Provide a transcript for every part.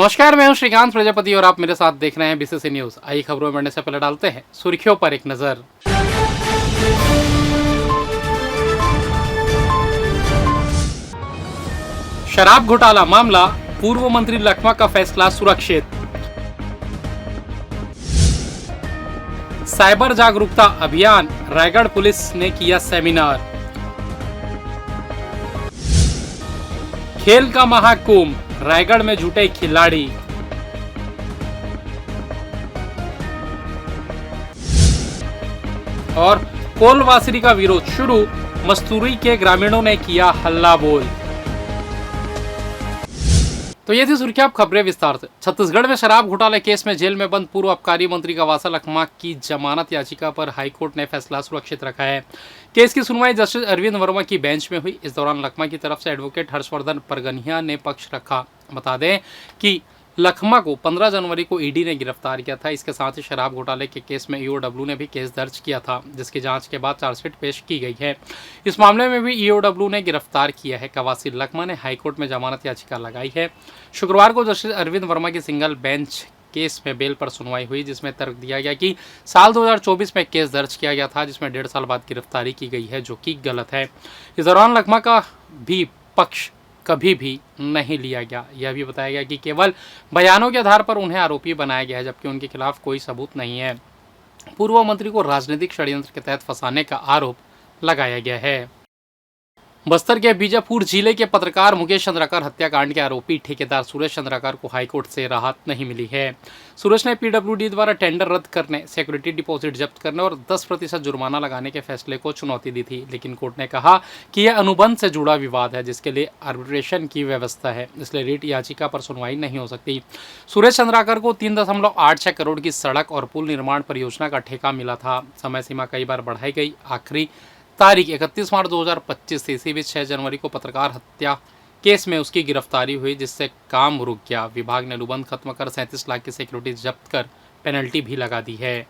नमस्कार, मैं हूं श्रीकांत प्रजापति और आप मेरे साथ देख रहे हैं बीसीसी न्यूज। आई खबरों में बढ़ने से पहले डालते हैं सुर्खियों पर एक नजर। शराब घोटाला मामला, पूर्व मंत्री लखमा का फैसला सुरक्षित। साइबर जागरूकता अभियान, रायगढ़ पुलिस ने किया सेमिनार। खेल का महाकुंभ, रायगढ़ में जुटे खिलाड़ी। और कोलवासरी का विरोध शुरू, मस्तूरी के ग्रामीणों ने किया हल्ला बोल। तो ये थी सुर्खियां, अब खबरें विस्तार से। छत्तीसगढ़ में शराब घोटाले केस में जेल में बंद पूर्व आबकारी मंत्री कवासा लखमा की जमानत याचिका पर हाईकोर्ट ने फैसला सुरक्षित रखा है। केस की सुनवाई जस्टिस अरविंद वर्मा की बेंच में हुई। इस दौरान लखमा की तरफ से एडवोकेट हर्षवर्धन परगनिया ने पक्ष रखा। बता दें कि लखमा को 15 जनवरी को ईडी ने गिरफ्तार किया था। इसके साथ ही शराब घोटाले के केस में ईओडब्ल्यू ने भी केस दर्ज किया था, जिसकी जांच के बाद चार्जशीट पेश की गई है। इस मामले में भी ईओडब्ल्यू ने गिरफ्तार किया है। कवासी लखमा ने हाईकोर्ट में जमानत याचिका लगाई है। शुक्रवार को जस्टिस अरविंद वर्मा की सिंगल बेंच केस में बेल पर सुनवाई हुई, जिसमें तर्क दिया गया कि साल 2024 में केस दर्ज किया गया था, जिसमें 1.5 साल बाद गिरफ्तारी की गई है, जो कि गलत है। इस दौरान लखमा का भी पक्ष कभी भी नहीं लिया गया। यह भी बताया गया कि केवल बयानों के आधार पर उन्हें आरोपी बनाया गया है, जबकि उनके खिलाफ कोई सबूत नहीं है। पूर्व मंत्री को राजनीतिक षड्यंत्र के तहत फंसाने का आरोप लगाया गया है। बस्तर के बीजापुर जिले के पत्रकार मुकेश चंद्राकर हत्याकांड के आरोपी ठेकेदार सुरेश चंद्राकर को हाईकोर्ट से राहत नहीं मिली है। सुरेश ने पीडब्ल्यूडी द्वारा टेंडर रद्द करने, सिक्योरिटी डिपॉजिट जब्त करने और 10% जुर्माना लगाने के फैसले को चुनौती दी थी, लेकिन कोर्ट ने कहा कि यह अनुबंध से जुड़ा विवाद है, जिसके लिए आर्बिट्रेशन की व्यवस्था है, इसलिए रिट याचिका पर सुनवाई नहीं हो सकती। सुरेश चंद्राकर को 3.86 करोड़ की सड़क और पुल निर्माण परियोजना का ठेका मिला था। समय सीमा कई बार बढ़ाई गई। आखिरी तारीख 31 मार्च 2025 थी। इसी बीच 6 जनवरी को पत्रकार हत्या केस में उसकी गिरफ्तारी हुई, जिससे काम रुक गया। विभाग ने अनुबंध खत्म कर 37 लाख की सिक्योरिटी जब्त कर पेनल्टी भी लगा दी है।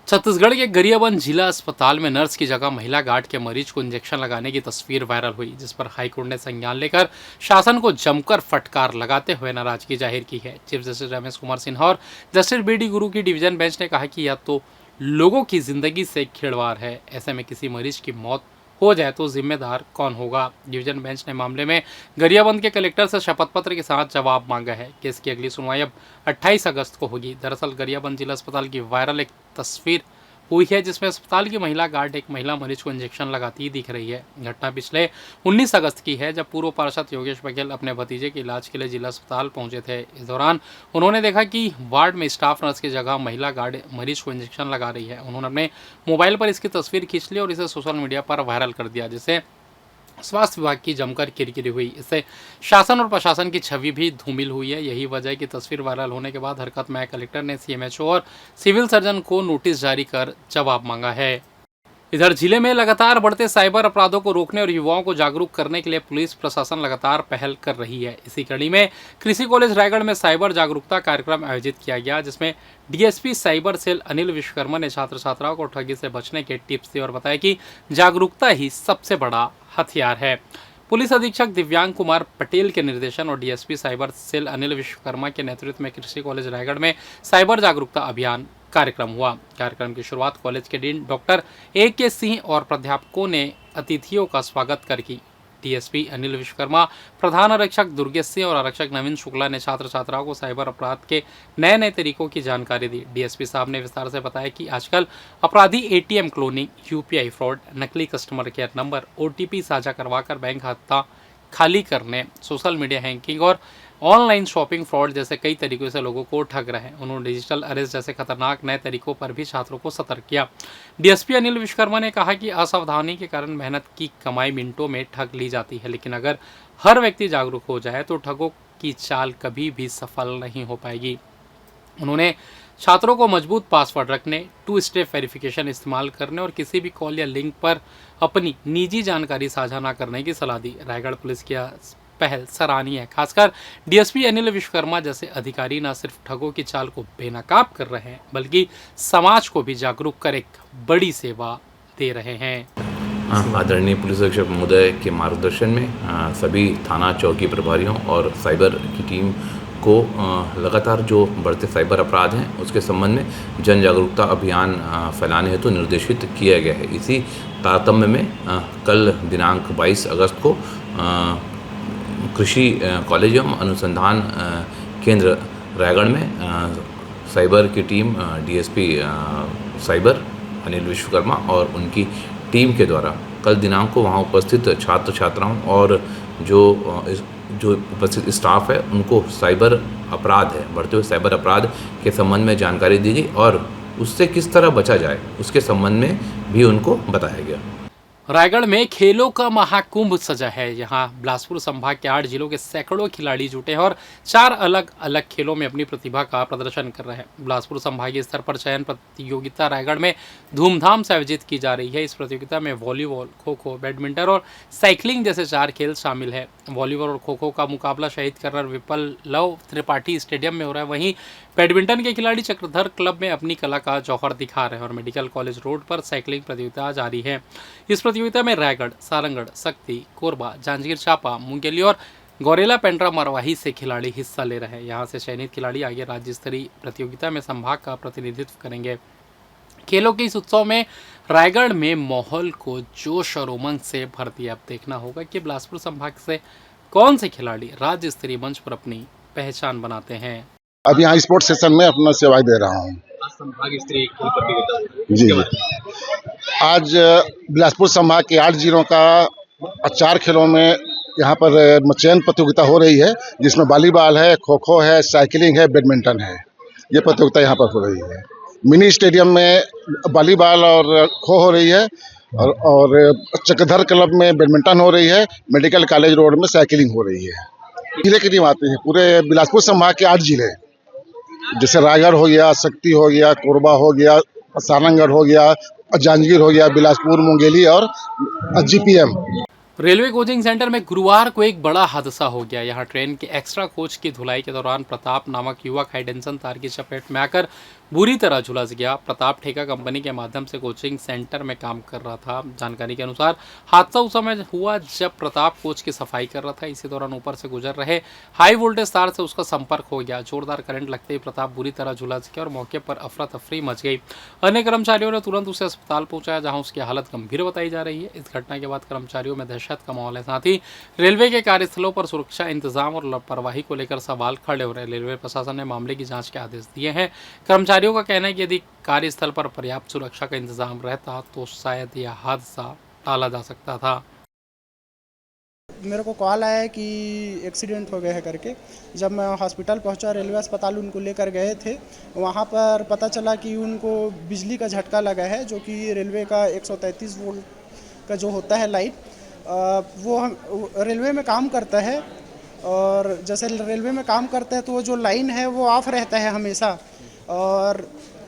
छत्तीसगढ़ के गरियाबंद जिला अस्पताल में नर्स की जगह महिला गार्ड के मरीज को इंजेक्शन लगाने की तस्वीर वायरल हुई, जिस पर हाईकोर्ट ने संज्ञान लेकर शासन को जमकर फटकार लगाते हुए नाराजगी जाहिर की है। चीफ जस्टिस रमेश कुमार सिन्हा और जस्टिस बी डी गुरु की डिवीजन बेंच ने कहा कि यह तो लोगों की जिंदगी से खिलवाड़ है। ऐसे में किसी मरीज की मौत हो जाए तो जिम्मेदार कौन होगा। डिवीजन बेंच ने मामले में गरियाबंद के कलेक्टर से शपथ पत्र के साथ जवाब मांगा है। केस की अगली सुनवाई अब 28 अगस्त को होगी। दरअसल गरियाबंद जिला अस्पताल की वायरल एक तस्वीर हुई है, जिसमें अस्पताल की महिला गार्ड एक महिला मरीज को इंजेक्शन लगाती दिख रही है। घटना पिछले 19 अगस्त की है, जब पूर्व पार्षद योगेश बघेल अपने भतीजे के इलाज के लिए जिला अस्पताल पहुंचे थे। इस दौरान उन्होंने देखा कि वार्ड में स्टाफ नर्स की जगह महिला गार्ड मरीज को इंजेक्शन लगा रही है। उन्होंने अपने मोबाइल पर इसकी तस्वीर खींच ली और इसे सोशल मीडिया पर वायरल कर दिया, जिससे स्वास्थ्य विभाग की जमकर किरकिरी हुई। इससे शासन और प्रशासन की छवि भी धूमिल हुई है। यही वजह की तस्वीर वायरल होने के बाद हरकत में आए कलेक्टर ने सीएमएचओ और सिविल सर्जन को नोटिस जारी कर जवाब मांगा है। इधर जिले में लगातार बढ़ते साइबर अपराधों को रोकने और युवाओं को जागरूक करने के लिए पुलिस प्रशासन लगातार पहल कर रही है। इसी कड़ी में कृषि कॉलेज रायगढ़ में साइबर जागरूकता कार्यक्रम आयोजित किया गया, जिसमें DSP cyber cell Anil Vishwakarma ने छात्र छात्राओं को ठगी से बचने के टिप्स दिए और बताया कि जागरूकता ही सबसे बड़ा हथियार है। पुलिस अधीक्षक दिव्यांग कुमार पटेल के निर्देशन और DSP cyber cell Anil Vishwakarma के नेतृत्व में कृषि कॉलेज रायगढ़ में साइबर जागरूकता अभियान कार्यक्रम हुआ। कार्यक्रम की शुरुआत कॉलेज के डीन डॉक्टर AK सिंह और प्राध्यापकों ने अतिथियों का स्वागत कर की। डीएसपी अनिल विश्वकर्मा, प्रधान आरक्षक दुर्गेश सिंह और आरक्षक नवीन शुक्ला ने छात्र छात्राओं को साइबर अपराध के नए नए तरीकों की जानकारी दी। डीएसपी साहब ने विस्तार से बताया कि आजकल अपराधी ATM क्लोनिंग, UPI फ्रॉड, नकली कस्टमर केयर नंबर, OTP साझा करवाकर बैंक खाता खाली करने, सोशल मीडिया हैकिंग और ऑनलाइन शॉपिंग फ्रॉड जैसे कई तरीकों से लोगों को ठग रहे हैं। उन्होंने डिजिटल अरेस्ट जैसे खतरनाक नए तरीकों पर भी छात्रों को सतर्क किया। डीएसपी अनिल विश्वकर्मा ने कहा कि असावधानी के कारण मेहनत की कमाई मिनटों में ठग ली जाती है, लेकिन अगर हर व्यक्ति जागरूक हो जाए तो ठगों की चाल कभी भी सफल नहीं हो पाएगी। उन्होंने छात्रों को मजबूत पासवर्ड रखने, 2 स्टेप वेरिफिकेशन इस्तेमाल करने और किसी भी कॉल या लिंक पर अपनी निजी जानकारी साझा न करने की सलाह दी। रायगढ़ पुलिस की पहल सराहनीय है। खासकर डीएसपी अनिल विश्वकर्मा जैसे अधिकारी न सिर्फ ठगों की चाल को बेनकाब कर रहे हैं, बल्कि समाज को भी जागरूक कर एक बड़ी सेवा दे रहे हैं। आदरणीय पुलिस अधीक्षक महोदय के मार्गदर्शन में सभी थाना चौकी प्रभारियों और साइबर की टीम को लगातार जो बढ़ते साइबर अपराध हैं उसके संबंध में जन जागरूकता अभियान फैलाने हेतु निर्देशित किया गया है। इसी तारतम्य में कल दिनांक 22 अगस्त को कृषि कॉलेज एवं अनुसंधान केंद्र रायगढ़ में साइबर की team DSP cyber Anil Vishwakarma और उनकी टीम के द्वारा कल दिनांक को वहाँ उपस्थित छात्र छात्राओं और जो उपस्थित स्टाफ है उनको साइबर अपराध है, बढ़ते हुए साइबर अपराध के संबंध में जानकारी दी गई और उससे किस तरह बचा जाए उसके संबंध में भी उनको बताया गया। रायगढ़ में खेलों का महाकुंभ सजा है। यहाँ बिलासपुर संभाग के 8 जिलों के सैकड़ों खिलाड़ी जुटे हैं और 4 अलग अलग खेलों में अपनी प्रतिभा का प्रदर्शन कर रहे हैं। बिलासपुर संभागीय स्तर पर चयन प्रतियोगिता रायगढ़ में धूमधाम से आयोजित की जा रही है। इस प्रतियोगिता में वॉलीबॉल, खो खो, बैडमिंटन और साइकिलिंग जैसे 4 खेल शामिल है। वॉलीबॉल और खो खो का मुकाबला शहीद कर्नल विप्लव त्रिपाठी स्टेडियम में हो रहा है। वहीं बैडमिंटन के खिलाड़ी चक्रधर क्लब में अपनी कला का जौहर दिखा रहे हैं और मेडिकल कॉलेज रोड पर साइकिलिंग प्रतियोगिता जारी है। इस प्रतियोगिता में रायगढ़, सारंगढ़, शक्ति, कोरबा, जांजगीर चांपा, मुंगेली और गौरेला पेंड्रा मरवाही से खिलाड़ी हिस्सा ले रहे हैं। यहाँ से चयनित खिलाड़ी आगे राज्य स्तरीय प्रतियोगिता में संभाग का प्रतिनिधित्व करेंगे। खेलों के इस उत्सव में रायगढ़ में माहौल को जोश और उमंग से भर दिया। अब देखना होगा कि बिलासपुर संभाग से कौन से खिलाड़ी राज्य स्तरीय मंच पर अपनी पहचान बनाते हैं। अब यहाँ स्पोर्ट्स सेशन में अपना सेवाएं दे रहा हूँ। संभाग स्तरीय खेल प्रतियोगिता जी, आज बिलासपुर संभाग के 8 जिलों का 4 खेलों में यहाँ पर चयन प्रतियोगिता हो रही है, जिसमें वॉलीबॉल है, खो खो है, साइकिलिंग है, बैडमिंटन है। ये प्रतियोगिता यहाँ पर हो रही है। मिनी स्टेडियम में वॉलीबॉल और खो हो रही है और चक्रधर क्लब में बैडमिंटन हो रही है। मेडिकल कॉलेज रोड में साइकिलिंग हो रही है। जिले की टीम आती है, पूरे बिलासपुर संभाग के 8 जिले, जैसे रायगढ़ हो गया, शक्ति हो गया, कोरबा हो गया, सारंगढ़ हो गया, जांजगीर हो गया, बिलासपुर, मुंगेली और जीपीएम। रेलवे कोचिंग सेंटर में गुरुवार को एक बड़ा हादसा हो गया। यहाँ ट्रेन के एक्स्ट्रा कोच की धुलाई के दौरान प्रताप नामक युवक हाई टेंशन तार की चपेट में आकर बुरी तरह झुलस गया। प्रताप ठेका कंपनी के माध्यम से कोचिंग सेंटर में काम कर रहा था। जानकारी के अनुसार हादसा उस समय हुआ जब प्रताप कोच की सफाई कर रहा था। इसी दौरान ऊपर से गुजर रहे हाई वोल्टेज तार से उसका संपर्क हो गया। जोरदार करंट लगते ही प्रताप बुरी तरह झुलस गया और मौके पर अफरा तफरी मच गई। अन्य कर्मचारियों ने तुरंत उसे अस्पताल पहुंचाया, जहां उसकी हालत गंभीर बताई जा रही है। इस घटना के बाद कर्मचारियों में दहशत का माहौल है। साथ ही रेलवे के कार्यस्थलों पर सुरक्षा इंतजाम और लापरवाही को लेकर सवाल खड़े हो रहे हैं। रेलवे प्रशासन ने मामले की जांच के आदेश दिए हैं। कर्मचारियों का कहना है कि यदि कार्यस्थल पर पर्याप्त सुरक्षा का इंतजाम रहता तो शायद यह हादसा टाला जा सकता था। मेरे को कॉल आया कि एक्सीडेंट हो गया है करके। जब मैं हॉस्पिटल पहुंचा, रेलवे अस्पताल उनको लेकर गए थे, वहां पर पता चला कि उनको बिजली का झटका लगा है, जो कि रेलवे का 133 वोल्ट का जो होता है लाइट, वो रेलवे में काम करता है। और जैसे रेलवे में काम करता है तो वो जो लाइन है वो ऑफ रहता है हमेशा। और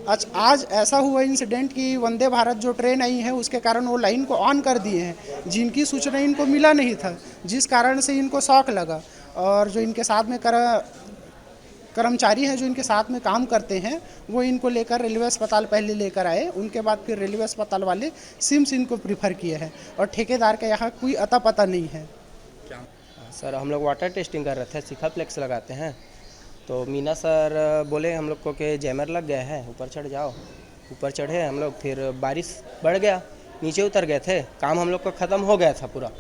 आज ऐसा हुआ इंसिडेंट कि वंदे भारत जो ट्रेन आई है उसके कारण वो लाइन को ऑन कर दिए हैं, जिनकी सूचना इनको मिला नहीं था, जिस कारण से इनको शॉक लगा। और जो इनके साथ में कर्मचारी हैं जो इनके साथ में काम करते हैं, वो इनको लेकर रेलवे अस्पताल पहले लेकर आए। उनके बाद फिर रेलवे अस्पताल वाले सिम्स इनको प्रीफर किए हैं और ठेकेदार का यहाँ कोई अता पता नहीं है। सर हम लोग वाटर टेस्टिंग कर रहे थे, सिखाप्लेक्स लगाते हैं, तो मीना सर बोले हम लोग को कि जैमर लग गया है, ऊपर चढ़ जाओ। ऊपर चढ़े हम लोग, फिर बारिश बढ़ गया, नीचे उतर गए थे। काम हम लोग का ख़त्म हो गया था पूरा।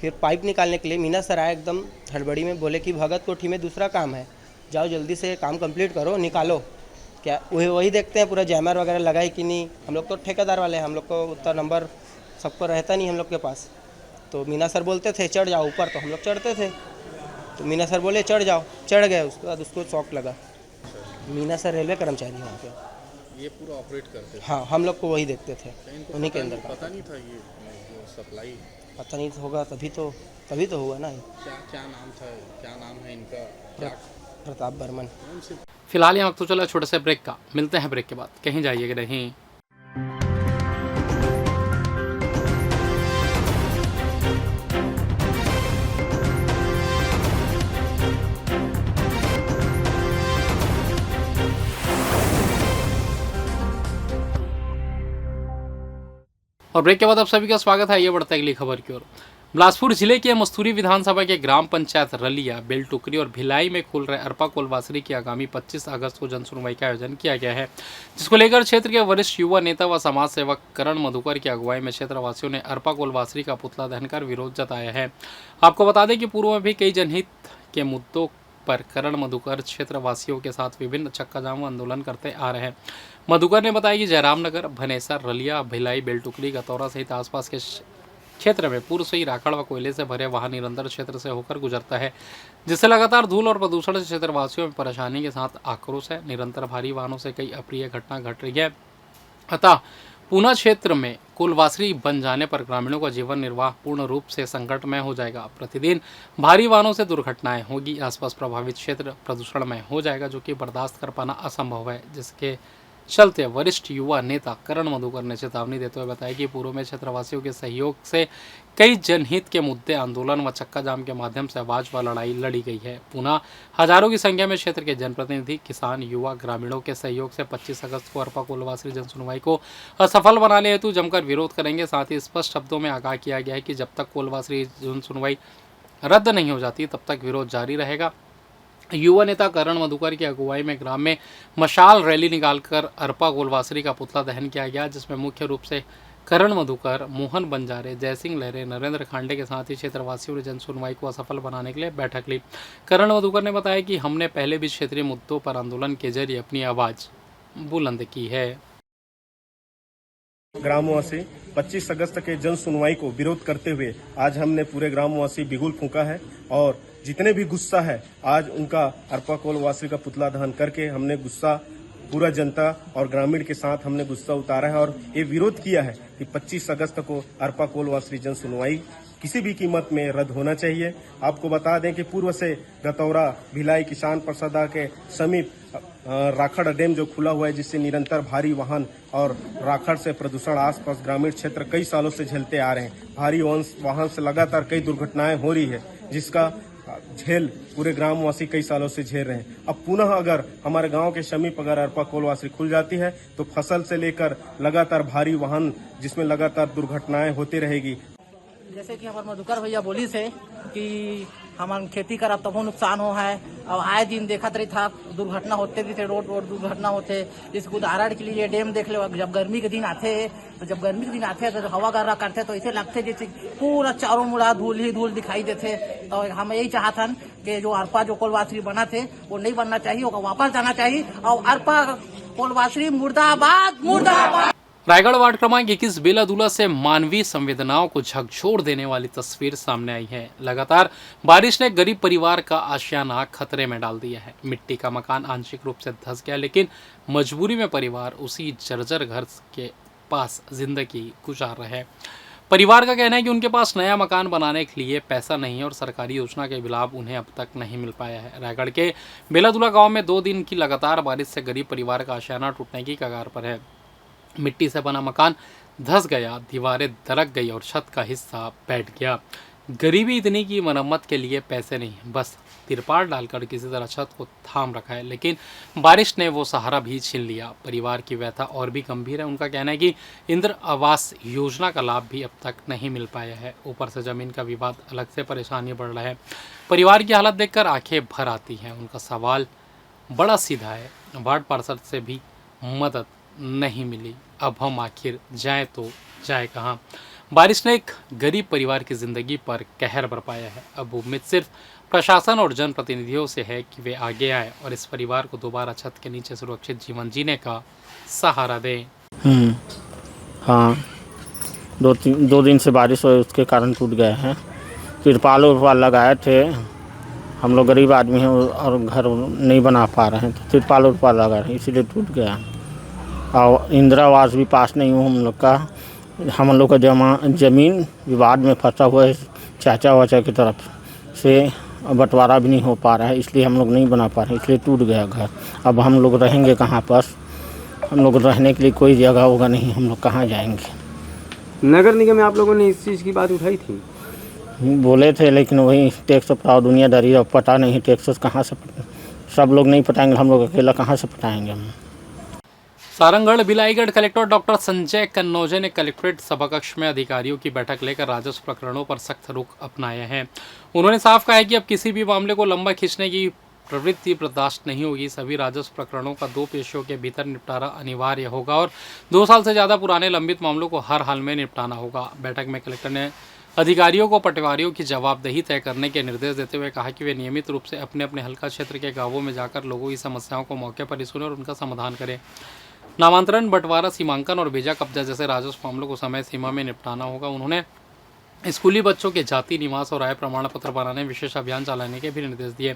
फिर पाइप निकालने के लिए मीना सर आए एकदम हड़बड़ी में, बोले कि भगत कोठी में दूसरा काम है, जाओ जल्दी से काम कंप्लीट करो, निकालो। क्या वही देखते हैं पूरा जैमर वगैरह लगा है कि नहीं। हम लोग तो ठेकेदार वाले हैं, हम लोग को उतना नंबर सबको रहता नहीं हम लोग के पास। तो मीना सर बोलते थे चढ़ जाओ ऊपर, तो हम लोग चढ़ते थे। तो मीना सर बोले चढ़ जाओ, चढ़ गए। उसके बाद उसको शॉक लगा। मीना सर रेलवे कर्मचारी वहाँ पे, ये पूरा ऑपरेट करते थे। हाँ हम लोग को वही देखते थे, उन्हीं के अंदर। पता नहीं था ये सप्लाई, पता नहीं होगा तभी तो हुआ ना। क्या नाम था, क्या नाम है इनका? प्रताप बर्मन। फिलहाल यहाँ वक्त तो चला छोटे से ब्रेक का, मिलते हैं ब्रेक के बाद, कहीं जाइएगा नहीं। और ब्रेक के बाद आप सभी का स्वागत है। ये बढ़ता है अगली खबर की ओर। बिलासपुर जिले के मस्तूरी विधानसभा के ग्राम पंचायत रलिया, बेलटुकरी और भिलाई में खुल रहे अरपा कोलवासरी की आगामी 25 अगस्त को जनसुनवाई का आयोजन किया गया है, जिसको लेकर क्षेत्र के वरिष्ठ युवा नेता व समाज सेवक करण मधुकर की अगुवाई में क्षेत्रवासियों ने अरपा कोलवासरी का पुतला दहन कर विरोध जताया है। आपको बता दें कि पूर्व में भी कई जनहित के मुद्दों पर करण मधुकर क्षेत्रवासियों के साथ विभिन्न चक्का-जाम आंदोलन करते आ रहे हैं। मधुकर ने बताया कि जयरामनगर, भनेसर, रलिया, भिलाई, बेलटुकरी, गतौरा सहित आसपास के क्षेत्र में पूर्व से ही राखड़ व कोयले से भरे वाहन निरंतर क्षेत्र से होकर गुजरता है, जिससे लगातार धूल और प्रदूषण से क्षेत्रवासियों में परेशानी के साथ आक्रोश है। निरंतर भारी वाहनों से कई अप्रिय घटना घट रही है। अतः पूना क्षेत्र में कोलवासरी बन जाने पर ग्रामीणों का जीवन निर्वाह पूर्ण रूप से संकटमय हो जाएगा। प्रतिदिन भारी वाहनों से दुर्घटनाएं होगी। आसपास प्रभावित क्षेत्र प्रदूषणमय हो जाएगा, जो कि बर्दाश्त कर पाना असंभव है। जिसके चलते वरिष्ठ युवा नेता करण मधुकर ने चेतावनी देते हुए बताया कि पूर्व में क्षेत्रवासियों के सहयोग से कई जनहित के मुद्दे, आंदोलन व चक्का जाम के माध्यम से आवाज व लड़ाई लड़ी गई है। पुनः हजारों की संख्या में क्षेत्र के जनप्रतिनिधि, किसान, युवा, ग्रामीणों के सहयोग से 25 अगस्त को अरपा कोलवासरी जनसुनवाई को असफल बनाने हेतु जमकर विरोध करेंगे। साथ ही स्पष्ट शब्दों में आगाह किया गया है कि जब तक कोलवासरी जनसुनवाई रद्द नहीं हो जाती, तब तक विरोध जारी रहेगा। युवा नेता करण मधुकर की अगुवाई में ग्राम में मशाल रैली निकालकर अरपा कोलवासरी का पुतला दहन किया गया, जिसमें मुख्य रूप से करण मधुकर, मोहन बंजारे, जयसिंह लहरे, नरेंद्र खांडे के साथ ही क्षेत्रवासियों ने जनसुनवाई को असफल बनाने के लिए बैठक ली। करण मधुकर ने बताया कि हमने पहले भी क्षेत्रीय मुद्दों पर आंदोलन के जरिए अपनी आवाज़ बुलंद की है। ग्रामवासी 25 अगस्त के जन सुनवाई को विरोध करते हुए आज हमने पूरे ग्रामवासी बिगुल फूंका है और जितने भी गुस्सा है आज उनका अरपा कोलवासरी का पुतला दहन करके हमने गुस्सा पूरा जनता और ग्रामीण के साथ हमने गुस्सा उतारा है और ये विरोध किया है कि 25 अगस्त को अरपा कोलवासरी जन सुनवाई किसी भी कीमत में रद्द होना चाहिए। आपको बता दें कि पूर्व से गतौरा, भिलाई, किसान परसदा के समीप राखड़ डैम जो खुला हुआ है, जिससे निरंतर भारी वाहन और राखड़ से प्रदूषण आसपास ग्रामीण क्षेत्र कई सालों से झेलते आ रहे हैं। भारी वाहन से लगातार कई दुर्घटनाएं हो रही है, जिसका झेल पूरे ग्रामवासी कई सालों से झेल रहे हैं। अब पुनः अगर हमारे गांव के समीप अगर अरपा कोलवासरी खुल जाती है तो फसल से लेकर लगातार भारी वाहन जिसमें लगातार दुर्घटनाएं होती रहेगी। जैसे कि हमारे मधुकर भैया बोली से कि हमारे खेती करब तबो नुकसान हो है और आए दिन देखत रही था दुर्घटना होते भी थे, रोड दुर्घटना होते। इसको उदाहरण के लिए डैम देख लो, जब गर्मी के दिन आते तो हवा गर्रा करते तो ऐसे लगते जैसे पूरा चारों मुड़ा धूल ही धूल दिखाई देते। तो हम यही चाहतन कि जो अरपा जो कोलवासरी बना थे वो नहीं बनना चाहिए, वो वापस जाना चाहिए और अरपा कोलवासरी मुर्दाबाद मुर्दाबाद। रायगढ़ वार्ड क्रमांक 21 बेलादूला से मानवीय संवेदनाओं को झकझोर देने वाली तस्वीर सामने आई है। लगातार बारिश ने गरीब परिवार का आशियाना खतरे में डाल दिया है। मिट्टी का मकान आंशिक रूप से धंस गया, लेकिन मजबूरी में परिवार उसी जर्जर घर के पास जिंदगी गुजार रहे हैं। परिवार का कहना है कि उनके पास नया मकान बनाने के लिए पैसा नहीं है और सरकारी योजना के लाभ उन्हें अब तक नहीं मिल पाया है। रायगढ़ के बेलादूला गाँव में 2 दिन की लगातार बारिश से गरीब परिवार का आशियाना टूटने की कगार पर है। मिट्टी से बना मकान धंस गया, दीवारें दरक गई और छत का हिस्सा बैठ गया। गरीबी इतनी की मरम्मत के लिए पैसे नहीं, बस तिरपाल डालकर किसी तरह छत को थाम रखा है, लेकिन बारिश ने वो सहारा भी छीन लिया। परिवार की व्यथा और भी गंभीर है। उनका कहना है कि इंदिरा आवास योजना का लाभ भी अब तक नहीं मिल पाया है। ऊपर से जमीन का विवाद अलग से परेशानी बढ़ रहा है। परिवार की हालत देखकर आंखें भर आती हैं। उनका सवाल बड़ा सीधा है, वार्ड पार्षद से भी मदद नहीं मिली, अब हम आखिर जाएं तो जाए कहाँ। बारिश ने एक गरीब परिवार की ज़िंदगी पर कहर बरपाया है। अब उम्मीद सिर्फ प्रशासन और जनप्रतिनिधियों से है कि वे आगे आए और इस परिवार को दोबारा छत के नीचे सुरक्षित जीवन जीने का सहारा दें। हाँ, दो दिन से बारिश हुई, उसके कारण टूट गए हैं। तिरपाल उरपाल लगाए थे, हम लोग गरीब आदमी हैं और घर नहीं बना पा रहे हैं, तो तिरपाल उरपाल लगा रहे हैं, इसीलिए टूट गया। और इंदिरा आवास भी पास नहीं हुआ हम लोग का ज़मीन विवाद में फंसा हुआ है। चाचा वाचा की तरफ से बंटवारा भी नहीं हो पा रहा है, इसलिए हम लोग नहीं बना पा रहे हैं, इसलिए टूट गया घर। अब हम लोग रहेंगे कहाँ पर? हम लोग रहने के लिए कोई जगह होगा नहीं, हम लोग कहाँ जाएंगे? नगर निगम में आप लोगों ने इस चीज़ की बात उठाई थी? बोले थे, लेकिन वही टैक्स पटाओ दुनियादारी, अब पता नहीं टैक्स कहाँ से। सब लोग नहीं पटाएंगे, हम लोग अकेला कहाँ से पटाएंगे हम? सारंगढ़ भिलाईगढ़ कलेक्टर डॉक्टर संजय कन्नौजे ने कलेक्ट्रेट सभाकक्ष में अधिकारियों की बैठक लेकर राजस्व प्रकरणों पर सख्त रुख अपनाया है। उन्होंने साफ कहा है कि अब किसी भी मामले को लंबा खींचने की प्रवृत्ति बर्दाश्त नहीं होगी। सभी राजस्व प्रकरणों का 2 पेशियों के भीतर निपटारा अनिवार्य होगा और 2 साल से ज़्यादा पुराने लंबित मामलों को हर हाल में निपटाना होगा। बैठक में कलेक्टर ने अधिकारियों को पटवारियों की जवाबदेही तय करने के निर्देश देते हुए कहा कि वे नियमित रूप से अपने अपने हल्का क्षेत्र के गांवों में जाकर लोगों की समस्याओं को मौके पर ही सुने और उनका समाधान करें। नामांतरण, बंटवारा, सीमांकन और बेजा कब्जा जैसे राजस्व मामलों को समय सीमा में निपटाना होगा। उन्होंने स्कूली बच्चों के जाति, निवास और आय प्रमाण पत्र बनाने विशेष अभियान चलाने के भी निर्देश दिए।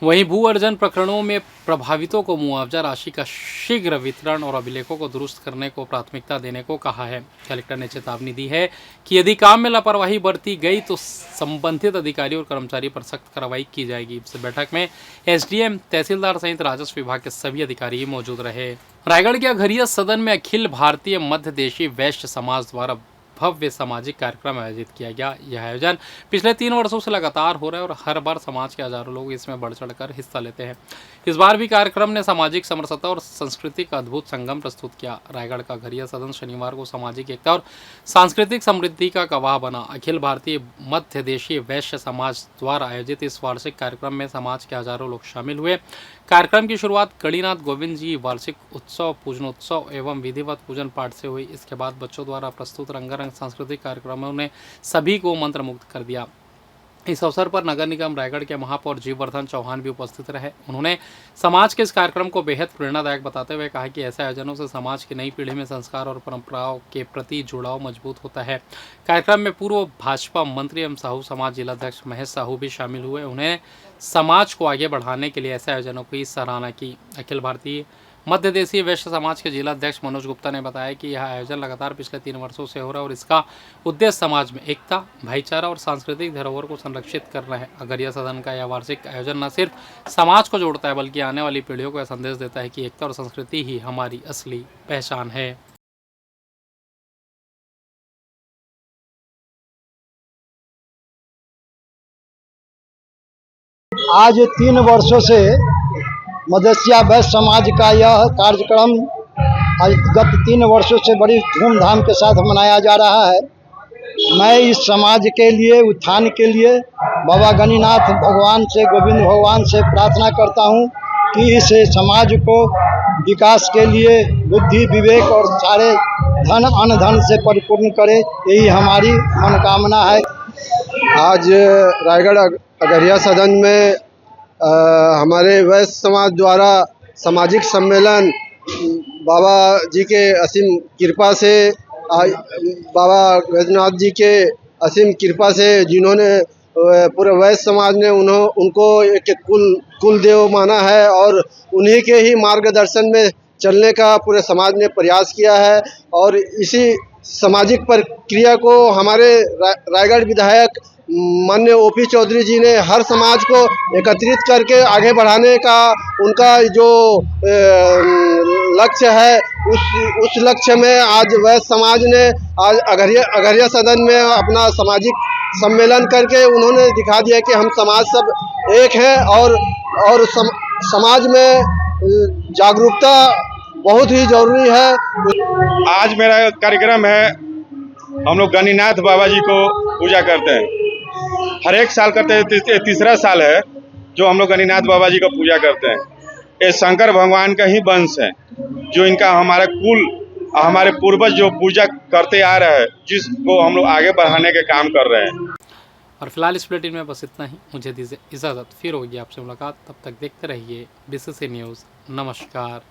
वहीं भू अर्जन प्रकरणों में प्रभावितों को मुआवजा राशि का शीघ्र वितरण और अभिलेखों को दुरुस्त करने को प्राथमिकता देने को कहा है। कलेक्टर ने चेतावनी दी है कि यदि काम में लापरवाही बरती गई तो संबंधित अधिकारी और कर्मचारी पर सख्त कार्रवाई की जाएगी। इस बैठक में एसडीएम, तहसीलदार सहित राजस्व विभाग के सभी अधिकारी मौजूद रहे। रायगढ़ के अघरिया सदन में अखिल भारतीय मध्य देशी वैश्य समाज द्वारा भव्य सामाजिक कार्यक्रम आयोजित किया गया। यह आयोजन पिछले 3 वर्षों से लगातार हो रहा है और हर बार समाज के हजारों लोग इसमें बढ़ चढ़कर हिस्सा लेते हैं। इस बार भी कार्यक्रम ने सामाजिक समरसता और संस्कृति का अद्भुत संगम प्रस्तुत किया। रायगढ़ का अघरिया सदन शनिवार को सामाजिक एकता और सांस्कृतिक समृद्धि का गवाह बना। अखिल भारतीय मध्य देशीय वैश्य समाज द्वारा आयोजित इस वार्षिक कार्यक्रम में समाज के हजारों लोग शामिल हुए। कार्यक्रम की शुरुआत गणिनाथ गोविंद जी वार्षिक उत्सव, पूजनोत्सव एवं विधिवत पूजन पाठ से हुई। इसके बाद बच्चों द्वारा प्रस्तुत रंगारंग सांस्कृतिक कार्यक्रमों ने सभी को मंत्रमुग्ध कर दिया। इस अवसर पर नगर निगम रायगढ़ के महापौर जीववर्धन चौहान भी उपस्थित रहे। उन्होंने समाज के इस कार्यक्रम को बेहद प्रेरणादायक बताते हुए कहा कि ऐसे आयोजनों से समाज की नई पीढ़ी में संस्कार और परंपराओं के प्रति जुड़ाव मजबूत होता है। कार्यक्रम में पूर्व भाजपा मंत्री एवं साहू समाज जिलाध्यक्ष महेश साहू भी शामिल हुए। उन्हें समाज को आगे बढ़ाने के लिए ऐसे आयोजनों की सराहना की। अखिल भारतीय मध्य देशीय वैश्य समाज के जिलाध्यक्ष मनोज गुप्ता ने बताया कि यह आयोजन लगातार पिछले 3 वर्षों से हो रहा है और इसका उद्देश्य समाज में एकता, भाईचारा और सांस्कृतिक धरोहर को संरक्षित करना है। अघरिया सदन का यह वार्षिक आयोजन न सिर्फ समाज को जोड़ता है बल्कि आने वाली पीढ़ियों को यह संदेश देता है कि एकता और संस्कृति ही हमारी असली पहचान है। आज 3 वर्षों से मदेशिया वैश्य समाज का यह कार्यक्रम आज गत 3 वर्षों से बड़ी धूमधाम के साथ मनाया जा रहा है। मैं इस समाज के लिए, उत्थान के लिए बाबा गणिनाथ भगवान से, गोविंद भगवान से प्रार्थना करता हूं कि इस समाज को विकास के लिए बुद्धि, विवेक और सारे धन, अन्न धन से परिपूर्ण करे, यही हमारी मनोकामना है। आज रायगढ़ अघरिया सदन में हमारे वैश्य समाज द्वारा सामाजिक सम्मेलन बाबा जी के असीम कृपा से, बाबा वैद्यनाथ जी के असीम कृपा से, जिन्होंने पूरे वैश्य समाज ने उनको एक कुल देव माना है और उन्हीं के ही मार्गदर्शन में चलने का पूरे समाज ने प्रयास किया है। और इसी सामाजिक प्रक्रिया को हमारे रायगढ़ विधायक माननीय ओपी चौधरी जी ने हर समाज को एकत्रित करके आगे बढ़ाने का उनका जो लक्ष्य है, उस लक्ष्य में आज वैश्य समाज ने आज अघरिया सदन में अपना सामाजिक सम्मेलन करके उन्होंने दिखा दिया कि हम समाज सब एक हैं और समाज में जागरूकता बहुत ही जरूरी है। आज मेरा कार्यक्रम है, हम लोग गणिनाथ बाबा जी को पूजा करते हैं, हर एक साल करते हैं। तीसरा साल है जो हम लोग गणिनाथ बाबा जी का पूजा करते हैं। ये शंकर भगवान का ही वंश है, जो इनका हमारा कुल, हमारे पूर्वज जो पूजा करते आ रहे हैं, जिसको हम लोग आगे बढ़ाने के काम कर रहे हैं। और फिलहाल इस बुलेटिन में बस इतना ही। मुझे दीजिए इजाज़त, फिर होगी आपसे मुलाकात। तब तक देखते रहिए BCC न्यूज़। नमस्कार।